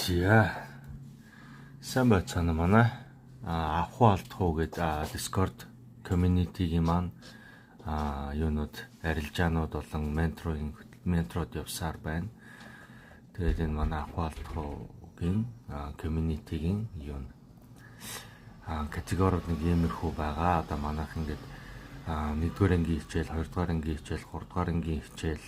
За сайн байцгаана манай авах алдах гэдэг Discord community-гийн маань юунууд арилжаанууд болон менторууд явсаар байна. Тэгээд энэ манай авах алдахгийн community-гийн юу категорид нэг иймэрхүү байгаа. Одоо манайх ингээд 1-р ангийн хичээл, 2-р ангийн хичээл, 3-р ангийн хичээл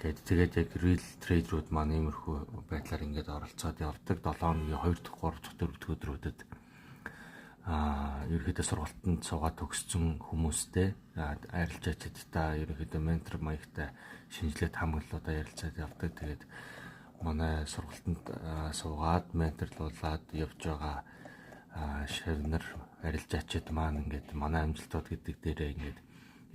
гээд тэгээд яг real trade-рууд маань иймэрхүү байдлаар ингээд оролцоод явдаг. 7 хоногийн 2 дахь, 3 дахь, 4 дахь өдрүүдэд ерөнхийдөө сургалтанд суугаад төгссөн хүмүүстэй арилжаачдаа ерөнхийдөө ментор маягтай шинжилгээ хамгааллуудаа ярилцаад явдаг. Тэгээд манай сургалтанд суугаад менторлуулаад явж байгаа шавнар арилжаачид маань ингээд манай амжилтууд гэдэг дээрээ ингээд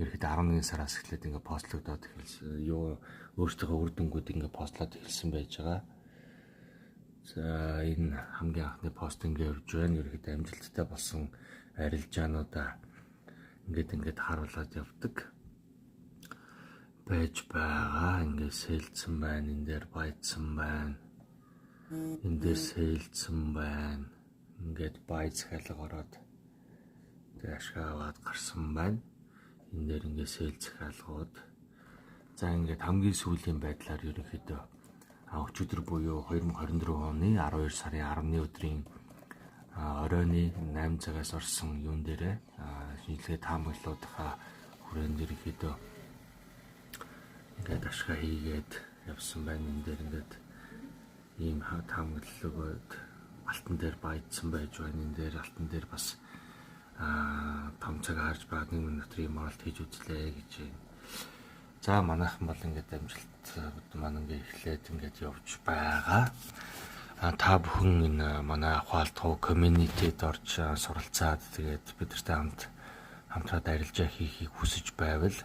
ерөнхийдөө 11 сараас эхлээд ингээд постлогдоод эхэлсэн. Юу өөрсдийнхөө үр дүнгууд ингээд постлоод эхэлсэн байж байгаа. За энэ хамгийн анхны пост ингээд явж байна. Ерөнхийдөө амжилттай болсон арилжаануудаа ингээд харуулад явдаг байж байгаа. Ингээд сэлдсэн байна, энэ дээр баяцсан байна. Энэ дээр сэлдсэн байна. Ингээд байц халга ороод тэгээ ашгаагаад гарсан байна. Энэ дээр ингээд сэлцэх алгууд. За ингээд хамгийн сүүлийн байдлаар ерөнхийдөө өчигдөр буюу 2024 оны 12 сарын 10-ны өдрийн оройны 8 цагаас орсон юун дээрээ шинжилгээ таамаглалуудынхаа хүрээнд ерөнхийдөө ингээд ашгаа хийгээд явсан байна. Энэ дээр ингээд ийм таамаглалууд алтан дээр баяжсан байж байна. Энэ дээр алтан дээр бас том цаг харж баг 1 минутын моралт хийж үзлээ гэж байна. За манайхан бол ингээд амжилт маань ингээд эхлээд ингээд явж байгаа. Та бүхэн энэ манай ахвалтгуу community-д орж суралцаад тэгээд бидэртэй хамтраад арилжаа хийхийг хүсэж байвал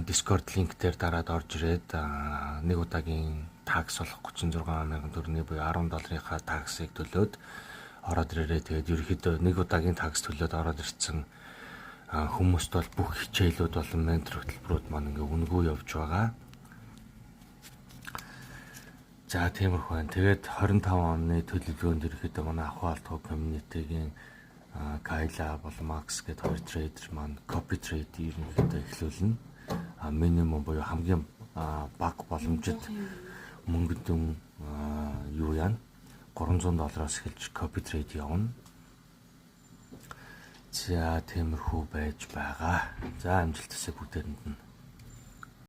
Discord link дээр дараад орж ирээд нэг удаагийн такс болох 36,000 төгрөгийн буюу $10-ийнхаа таксыг төлөөд ороод ирээрээ. Тэгээд ерөнхийдөө нэг удаагийн такс төлөөд ороод ирсэн хүмүүст бол бүх хичээлүүд болон ментор хөтөлбөрүүд маань ингээ үнэгүй явж байгаа. За тиймэрхүү байна. Тэгээд 25 оны төлөвлөгөөнд ерөнхийдөө манай авах алдах community-гийн Кайла болон Макс гэдэг хоёр трейдер маань copy trade ерөнхийдөө эхлүүлнэ. Минимум буюу хамгийн бага боломжит мөнгөдөн юу яана $300 эхэлж copy trade явна. За тиймэрхүү байж байгаа. За амжилт хүсье бүгдээрэнд нь.